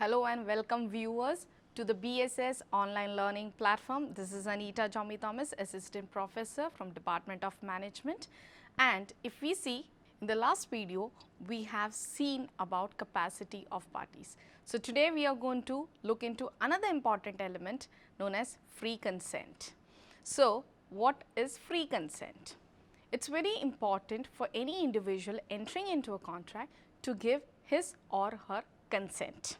Hello and welcome viewers to the BSS online learning platform. This is Anita Jommy Thomas, Assistant Professor from Department of Management. And if we see in the last video, we have seen about capacity of parties. So today we are going to look into another important element known as free consent. So what is free consent? It's very important for any individual entering into a contract to give his or her consent,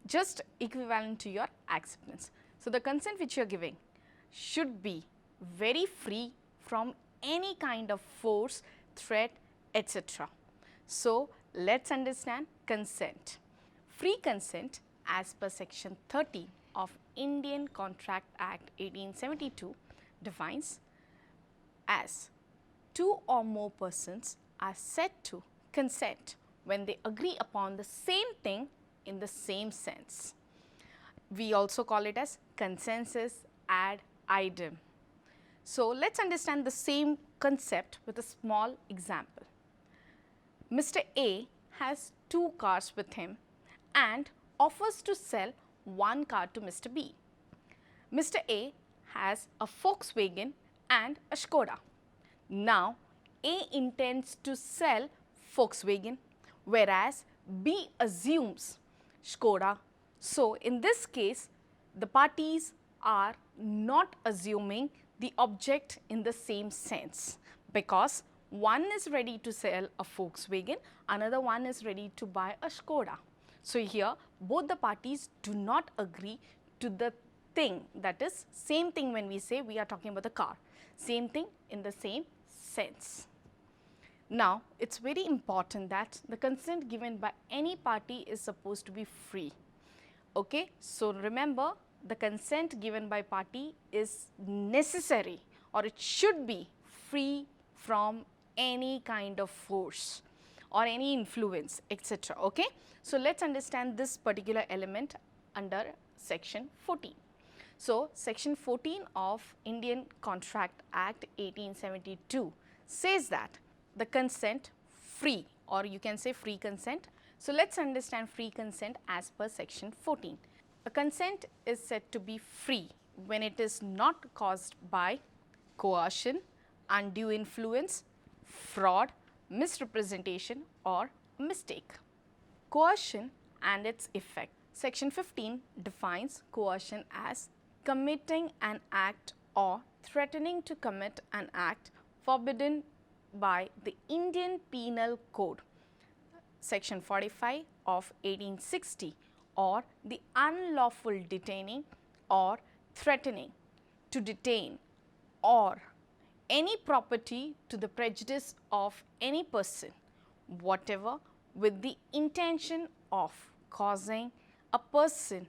just equivalent to your acceptance. So the consent which you are giving should be very free from any kind of force, threat, etc. So let's understand consent. Free consent as per section 30 of Indian Contract Act 1872 defines as two or more persons are said to consent when they agree upon the same thing in the same sense. We also call it as consensus ad idem. So let's understand the same concept with a small example. Mr. A has two cars with him and offers to sell one car to Mr. B. Mr. A has a Volkswagen and a Skoda. Now A intends to sell Volkswagen, whereas B assumes Skoda. So in this case, the parties are not assuming the object in the same sense, because one is ready to sell a Volkswagen, another one is ready to buy a Skoda. So here both the parties do not agree to the thing, that is same thing. When we say we are talking about the car, same thing in the same sense. Now it's very important that the consent given by any party is supposed to be free. Okay, so remember, the consent given by party is necessary, or it should be free from any kind of force or any influence, etc. Okay, so let's understand this particular element under section 14. So section 14 of Indian Contract Act 1872 says that the consent free, or you can say free consent. So let's understand free consent as per section 14. A consent is said to be free when it is not caused by coercion, undue influence, fraud, misrepresentation or mistake. Coercion and its effect. Section 15 defines coercion as committing an act or threatening to commit an act forbidden by the Indian Penal Code, section 45 of 1860, or the unlawful detaining or threatening to detain or any property to the prejudice of any person, whatever, with the intention of causing a person,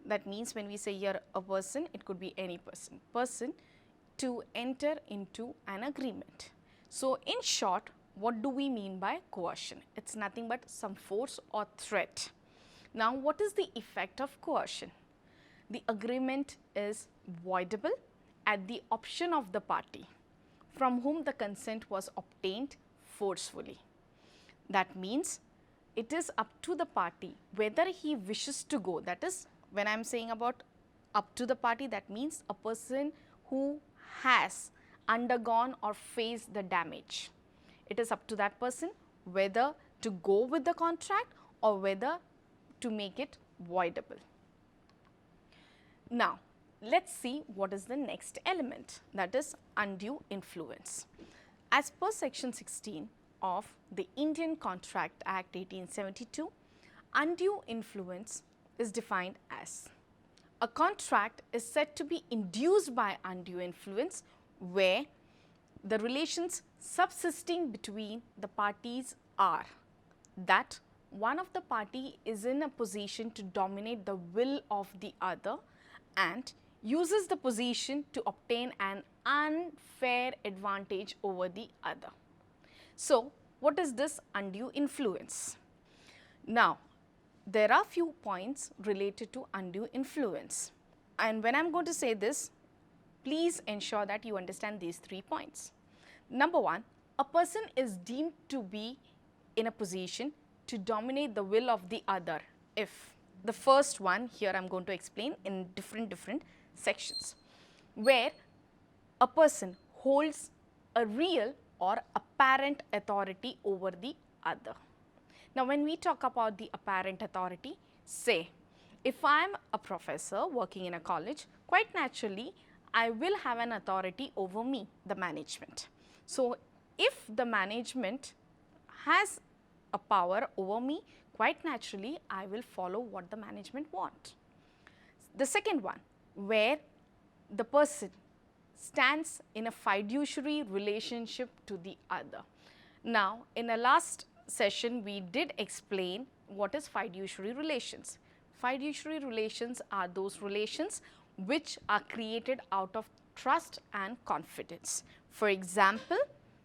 that means when we say here a person, it could be any person, to enter into an agreement. So in short, what do we mean by coercion? It's nothing but some force or threat. Now what is the effect of coercion? The agreement is voidable at the option of the party from whom the consent was obtained forcefully. That means it is up to the party whether he wishes to go. That is, when I am saying about up to the party, that means a person who has undergone or faced the damage. It is up to that person whether to go with the contract or whether to make it voidable. Now let's see what is the next element, that is undue influence. As per section 16 of the Indian Contract Act 1872, undue influence is defined as a contract is said to be induced by undue influence where the relations subsisting between the parties are that one of the party is in a position to dominate the will of the other and uses the position to obtain an unfair advantage over the other. So what is this undue influence? Now there are few points related to undue influence, and when I am going to say this, please ensure that you understand these 3 points. Number one, a person is deemed to be in a position to dominate the will of the other if the first one here I am going to explain in different sections, where a person holds a real or apparent authority over the other. Now, when we talk about the apparent authority, say, if I am a professor working in a college, quite naturally, I will have an authority over me, the management. So, if the management has a power over me, quite naturally, I will follow what the management wants. The second one, where the person stands in a fiduciary relationship to the other. Now, in the last session, we did explain what is fiduciary relations. Fiduciary relations are those relations which are created out of trust and confidence. For example,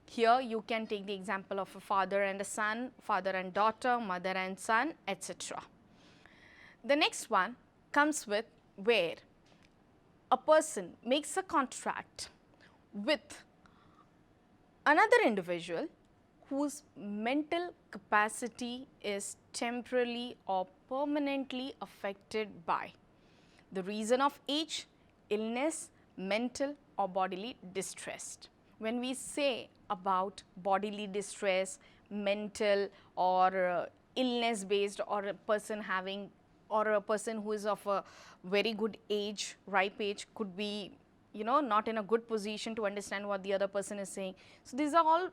here you can take the example of a father and a son, father and daughter, mother and son, etc. The next one comes with where a person makes a contract with another individual whose mental capacity is temporarily or permanently affected by the reason of age, illness, mental or bodily distress. When we say about bodily distress, mental or illness based, or a person having, or a person who is of a very good age, ripe age, could be, you know, not in a good position to understand what the other person is saying. So, these are all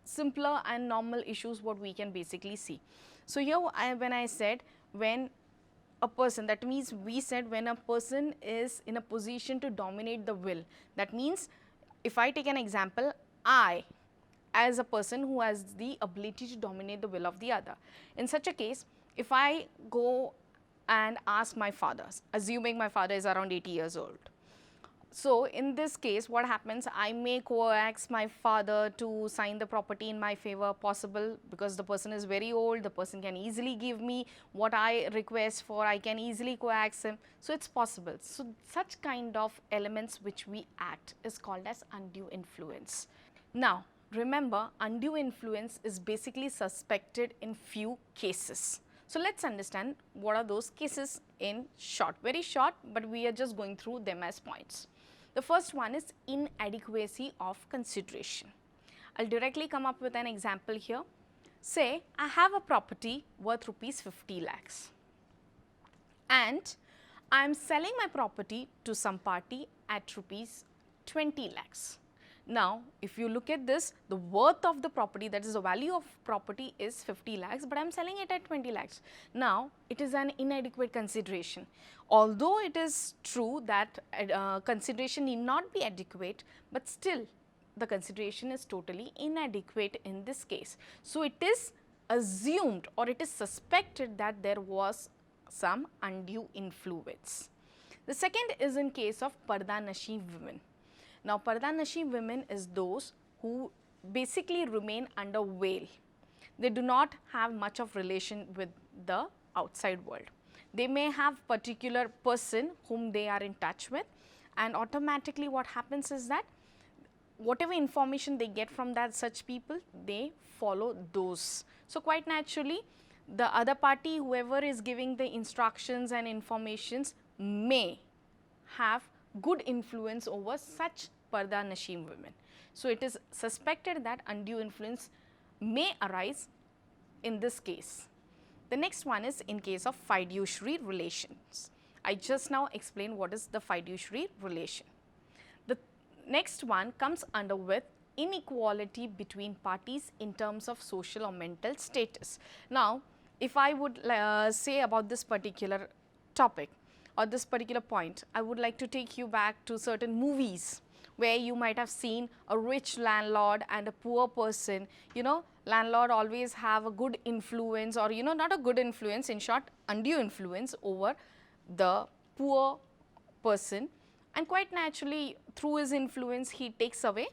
simpler and normal issues what we can basically see. So, here when I said when a person, that means we said when a person is in a position to dominate the will, that means if I take an example, I as a person who has the ability to dominate the will of the other. In such a case, if I go and ask my father, assuming my father is around 80 years old. So, in this case what happens, I may coax my father to sign the property in my favor, possible, because the person is very old, the person can easily give me what I request for, I can easily coax him. So, it is possible. So, such kind of elements which we act is called as undue influence. Now, remember, undue influence is basically suspected in few cases. So, let us understand what are those cases in short, very short, but we are just going through them as points. The first one is inadequacy of consideration. I will directly come up with an example here. Say, I have a property worth rupees 50 lakhs and I am selling my property to some party at rupees 20 lakhs. Now, if you look at this, the worth of the property, that is the value of property is 50 lakhs, but I am selling it at 20 lakhs. Now, it is an inadequate consideration. Although it is true that consideration need not be adequate, but still the consideration is totally inadequate in this case. So, it is assumed or it is suspected that there was some undue influence. The second is in case of Parda Nashi women. Now, Parda Nashi women is those who basically remain under veil. They do not have much of relation with the outside world. They may have particular person whom they are in touch with, and automatically what happens is that whatever information they get from that such people, they follow those. So, quite naturally, the other party, whoever is giving the instructions and informations, may have good influence over such Parda Nashim women. So, it is suspected that undue influence may arise in this case. The next one is in case of fiduciary relations. I just now explained what is the fiduciary relation. The next one comes under with inequality between parties in terms of social or mental status. Now, if I would say about this particular topic or this particular point, I would like to take you back to certain movies where you might have seen a rich landlord and a poor person. You know, landlord always have a good influence, or you know, not a good influence, in short undue influence over the poor person, and quite naturally through his influence he takes away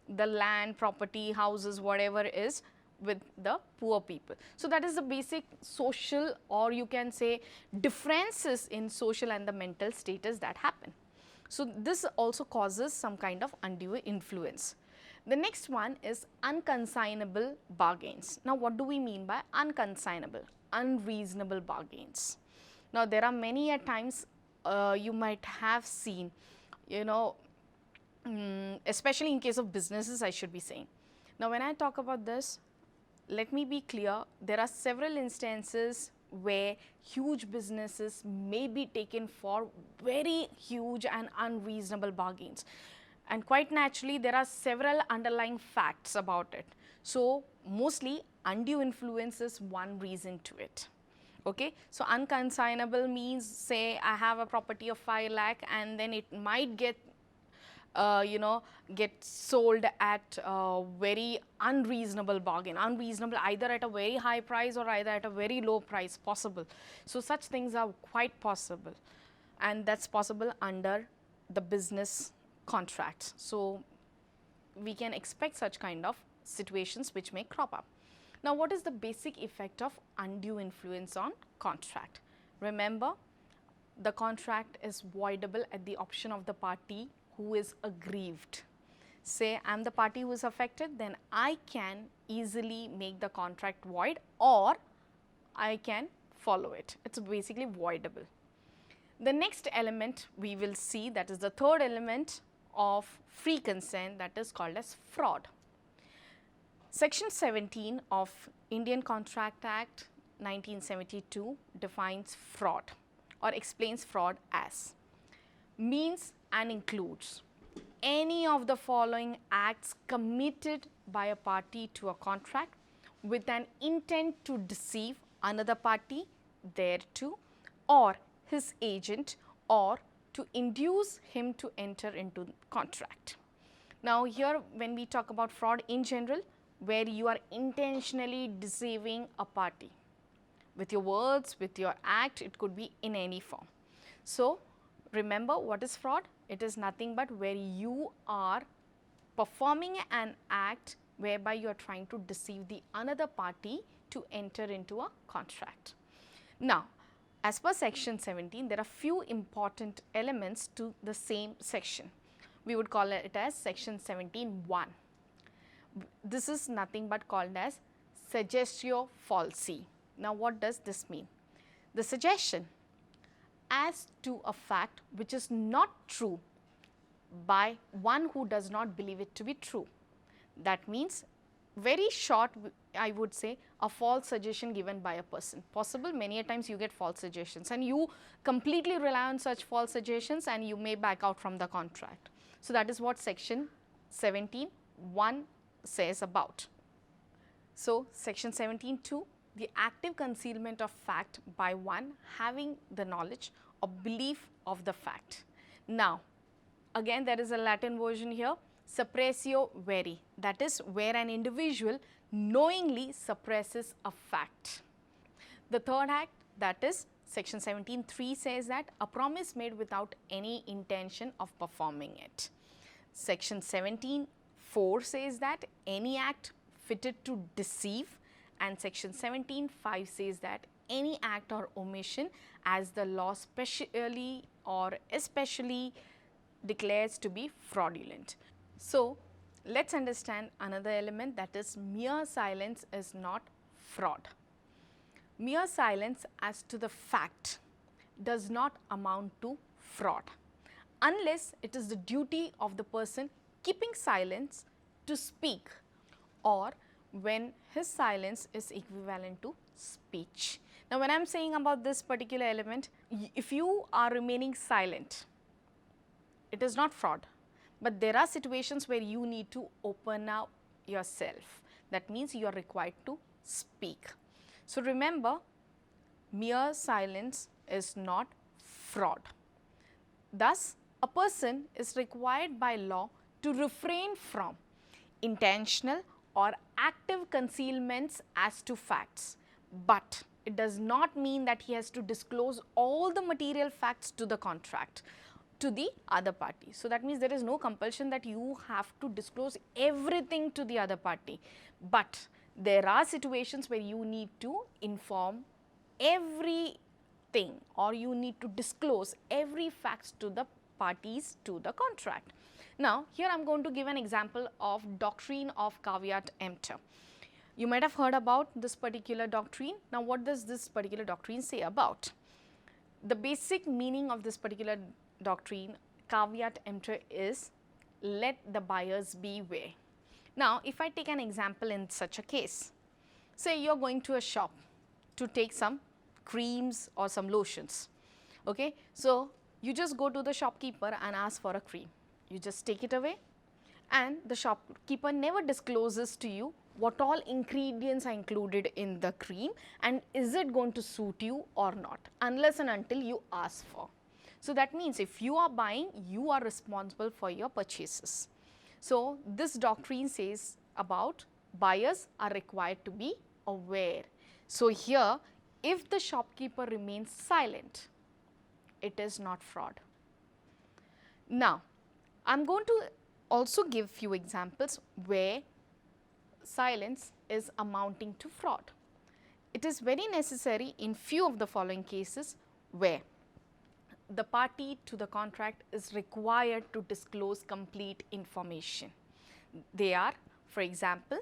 the land, property, houses, whatever is with the poor people. So, that is the basic social, or you can say differences in social and the mental status that happen. So, this also causes some kind of undue influence. The next one is unconsignable bargains. Now, what do we mean by unconsignable? Unreasonable bargains. Now, there are many a times you might have seen, you know, especially in case of businesses, I should be saying. Now, when I talk about this, let me be clear, there are several instances where huge businesses may be taken for very huge and unreasonable bargains. And quite naturally, there are several underlying facts about it. So, mostly undue influence is one reason to it. Okay. So, unconsignable means, say I have a property of 5 lakh and then it might get get sold at a very unreasonable bargain, unreasonable either at a very high price or either at a very low price possible. So, such things are quite possible, and that is possible under the business contracts. So, we can expect such kind of situations which may crop up. Now, what is the basic effect of undue influence on contract? Remember, the contract is voidable at the option of the party who is aggrieved. Say I am the party who is affected, then I can easily make the contract void or I can follow it. It is basically voidable. The next element we will see, that is the third element of free consent, that is called as fraud. Section 17 of Indian Contract Act 1972 defines fraud or explains fraud as means and includes any of the following acts committed by a party to a contract with an intent to deceive another party thereto or his agent or to induce him to enter into contract. Now, here when we talk about fraud in general, where you are intentionally deceiving a party with your words, with your act, it could be in any form. So, remember what is fraud? It is nothing but where you are performing an act whereby you are trying to deceive the another party to enter into a contract. Now, as per section 17, there are few important elements to the same section. We would call it as section 17(1). This is nothing but called as suggestio falsi. Now, what does this mean? The suggestion as to a fact which is not true by one who does not believe it to be true. That means, very short, I would say, a false suggestion given by a person. Possible, many a times you get false suggestions and you completely rely on such false suggestions and you may back out from the contract. So, that is what section 17(1) says about. So, section 17(2), the active concealment of fact by one having the knowledge or belief of the fact. Now, again there is a Latin version here, suppressio veri, that is where an individual knowingly suppresses a fact. The third act, that is section 17(3) says that a promise made without any intention of performing it. Section 17(4) says that any act fitted to deceive, and section 17(5) says that any act or omission as the law specially or especially declares to be fraudulent. So, let us understand another element, that is mere silence is not fraud. Mere silence as to the fact does not amount to fraud unless it is the duty of the person keeping silence to speak, or when his silence is equivalent to speech. Now, when I am saying about this particular element, if you are remaining silent, it is not fraud, but there are situations where you need to open up yourself. That means you are required to speak. So, remember, mere silence is not fraud. Thus, a person is required by law to refrain from intentional or active concealments as to facts, but it does not mean that he has to disclose all the material facts to the contract, to the other party. So, that means there is no compulsion that you have to disclose everything to the other party, but there are situations where you need to inform everything or you need to disclose every facts to the parties to the contract. Now, here I am going to give an example of doctrine of caveat emptor. You might have heard about this particular doctrine. Now, what does this particular doctrine say about? the basic meaning of this particular doctrine, caveat emptor, is let the buyers beware. Now, if I take an example in such a case, say you are going to a shop to take some creams or some lotions. Okay? So, you just go to the shopkeeper and ask for a cream. You just take it away, and the shopkeeper never discloses to you what all ingredients are included in the cream and is it going to suit you or not, unless and until you ask for. So, that means if you are buying, you are responsible for your purchases. So, this doctrine says about buyers are required to be aware. So, here if the shopkeeper remains silent, it is not fraud. Now, I am going to also give few examples where silence is amounting to fraud. It is very necessary in few of the following cases where the party to the contract is required to disclose complete information. They are, for example,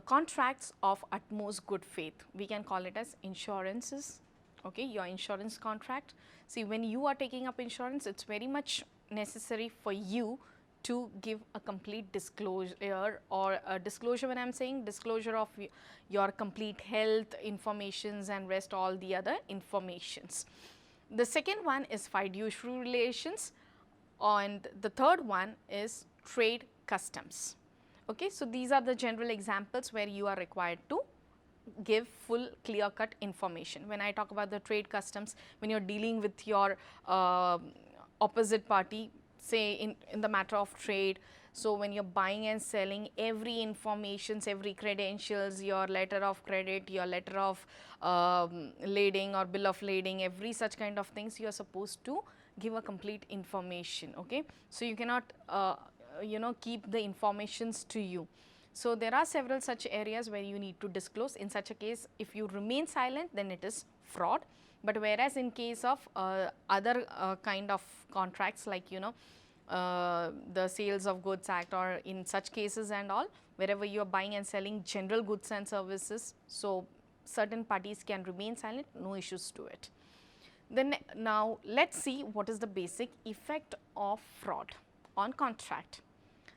contracts of utmost good faith. We can call it as insurances, okay, your insurance contract. See, when you are taking up insurance, it is very much necessary for you to give a complete disclosure, or a disclosure, when I am saying disclosure of your complete health informations and rest all the other informations. The second one is fiduciary relations, and the third one is trade customs. Okay, so these are the general examples where you are required to give full clear cut information. When I talk about the trade customs, when you are dealing with your opposite party, say in the matter of trade. So, when you are buying and selling, every information, every credentials, your letter of credit, your letter of lading or bill of lading, every such kind of things you are supposed to give a complete information. Okay? So, you cannot keep the informations to you. So, there are several such areas where you need to disclose. In such a case, if you remain silent, then it is fraud. But whereas in case of other kind of contracts, like the Sales of Goods Act, or in such cases and all, wherever you are buying and selling general goods and services, so certain parties can remain silent, no issues to it. Then now let us see what is the basic effect of fraud on contract.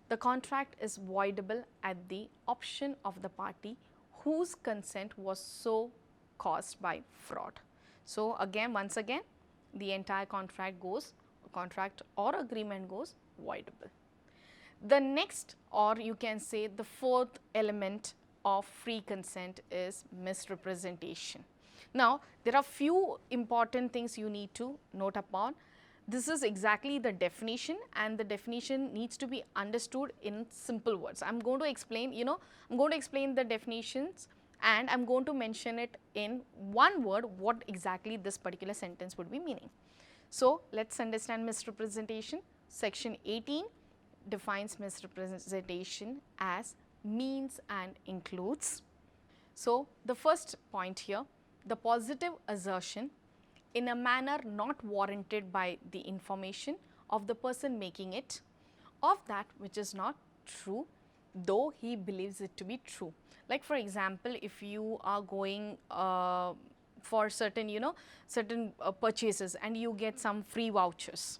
The contract is voidable at the option of the party whose consent was so caused by fraud. So, again, once again, the entire contract or agreement goes voidable. The next, or you can say the fourth element of free consent, is misrepresentation. Now, there are few important things you need to note upon. This is exactly the definition, and the definition needs to be understood in simple words. I am going to explain, I am going to explain the definitions, and I am going to mention it in one word what exactly this particular sentence would be meaning. So, let us understand misrepresentation. Section 18 defines misrepresentation as means and includes. So, the first point here, the positive assertion in a manner not warranted by the information of the person making it of that which is not true, though he believes it to be true. Like, for example, if you are going for certain purchases and you get some free vouchers.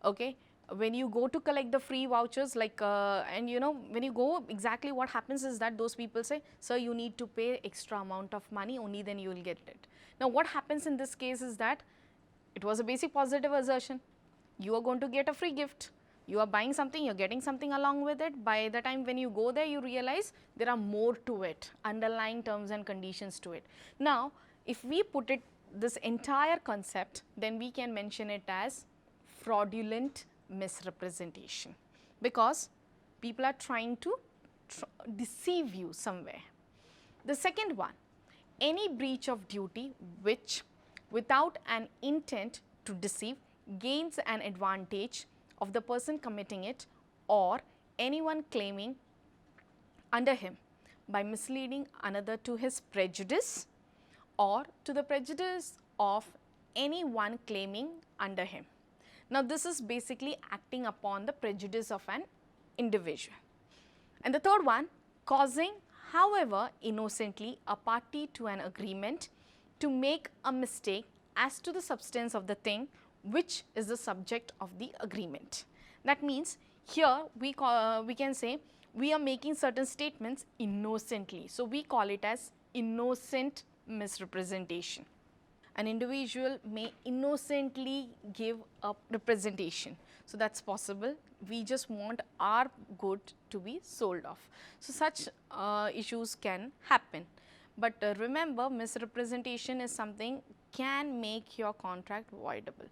Okay, when you go to collect the free vouchers, like and when you go, exactly what happens is that those people say, sir, you need to pay extra amount of money, only then you will get it. Now, what happens in this case is that it was a basic positive assertion. You are going to get a free gift. You are buying something, you are getting something along with it. By the time when you go there, you realize there are more to it, underlying terms and conditions to it. Now, if we put it, this entire concept, then we can mention it as fraudulent misrepresentation, because people are trying to deceive you somewhere. The second one, any breach of duty which without an intent to deceive gains an advantage of the person committing it or anyone claiming under him by misleading another to his prejudice or to the prejudice of anyone claiming under him. Now, this is basically acting upon the prejudice of an individual. And the third one, causing, however innocently, a party to an agreement to make a mistake as to the substance of the thing which is the subject of the agreement. That means here we can say we are making certain statements innocently. So, we call it as innocent misrepresentation. An individual may innocently give a representation. So, that is possible. We just want our good to be sold off. So, such issues can happen. But remember, misrepresentation is something can make your contract voidable.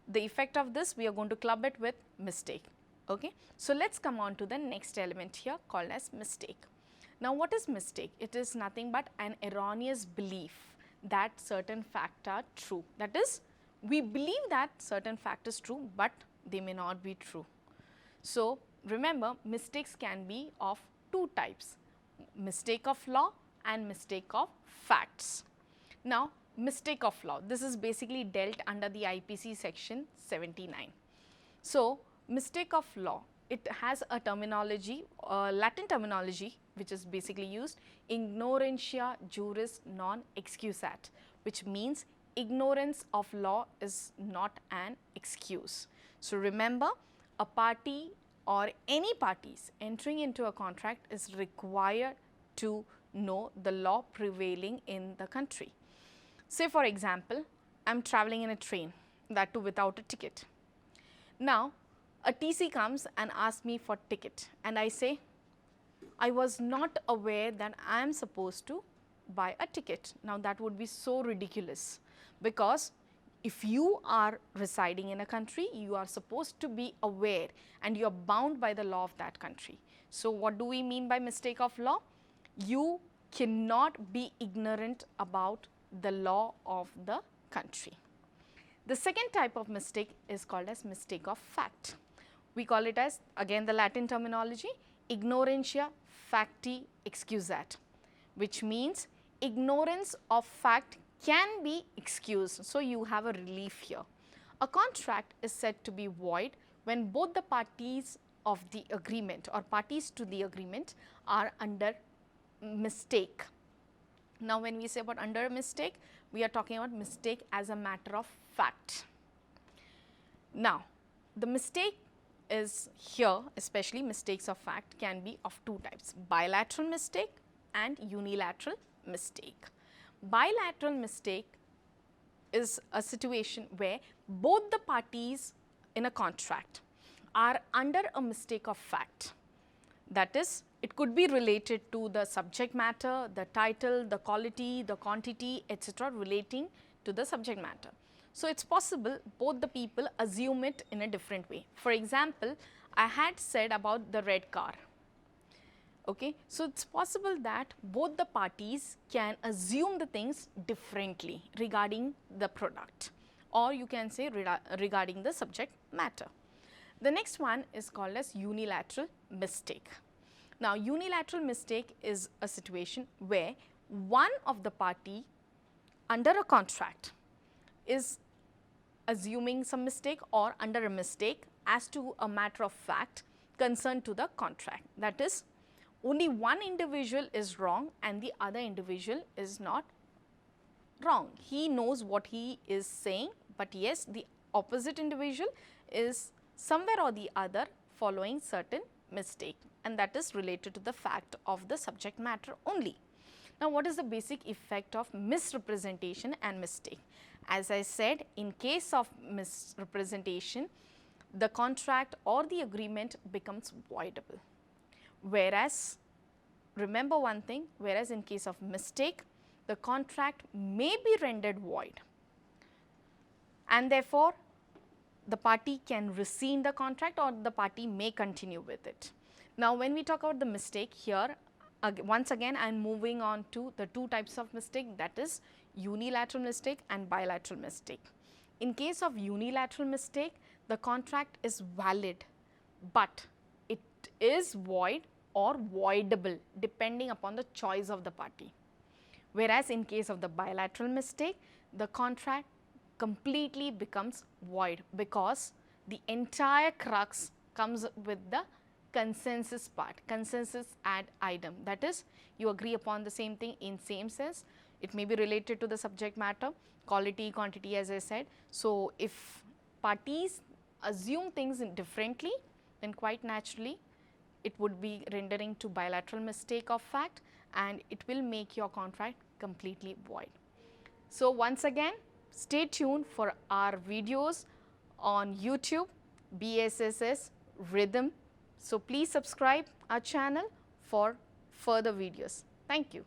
The effect of this, we are going to club it with mistake. Okay. So, let us come on to the next element here called as mistake. Now, what is mistake? It is nothing but an erroneous belief that certain facts are true. That is, we believe that certain fact is true, but they may not be true. So, remember, mistakes can be of two types, mistake of law and mistake of facts. Now, mistake of law, this is basically dealt under the IPC Section 79. So, mistake of law, it has a terminology, Latin terminology, which is basically used, ignorantia juris non excusat, which means ignorance of law is not an excuse. So, remember, a party or any parties entering into a contract is required to know the law prevailing in the country. Say for example, I am travelling in a train, that too without a ticket. Now, a TC comes and asks me for ticket, and I say, I was not aware that I am supposed to buy a ticket. Now, that would be so ridiculous, because if you are residing in a country, you are supposed to be aware and you are bound by the law of that country. So, what do we mean by mistake of law? You cannot be ignorant about the law of the country. The second type of mistake is called as mistake of fact. We call it as, again the Latin terminology, ignorantia facti excusat, which means ignorance of fact can be excused. So, you have a relief here. A contract is said to be void when both the parties of the agreement or parties to the agreement are under mistake. Now, when we say about under a mistake, we are talking about mistake as a matter of fact. Now, the mistake is here, especially mistakes of fact can be of two types, bilateral mistake and unilateral mistake. Bilateral mistake is a situation where both the parties in a contract are under a mistake of fact. That is, it could be related to the subject matter, the title, the quality, the quantity, etc. relating to the subject matter. So, it is possible both the people assume it in a different way. For example, I had said about the red car. Okay. So, it is possible that both the parties can assume the things differently regarding the product, or you can say regarding the subject matter. The next one is called as unilateral mistake. Now, unilateral mistake is a situation where one of the party under a contract is assuming some mistake or under a mistake as to a matter of fact concerned to the contract. That is, only one individual is wrong and the other individual is not wrong. He knows what he is saying, but yes, the opposite individual is somewhere or the other following certain mistake, and that is related to the fact of the subject matter only. Now, what is the basic effect of misrepresentation and mistake? As I said, in case of misrepresentation, the contract or the agreement becomes voidable. Whereas, remember one thing, whereas in case of mistake, the contract may be rendered void, and therefore, the party can rescind the contract or the party may continue with it. Now, when we talk about the mistake here, once again I am moving on to the two types of mistake, that is unilateral mistake and bilateral mistake. In case of unilateral mistake, the contract is valid, but it is void or voidable depending upon the choice of the party. Whereas, in case of the bilateral mistake, the contract completely becomes void because the entire crux comes with the consensus part, consensus ad idem. That is, you agree upon the same thing in same sense, It may be related to the subject matter, quality, quantity as I said. So, if parties assume things differently, then quite naturally it would be rendering to bilateral mistake of fact, and it will make your contract completely void. So, once again stay tuned for our videos on YouTube, BSSS Rhythm. So, please subscribe our channel for further videos. Thank you.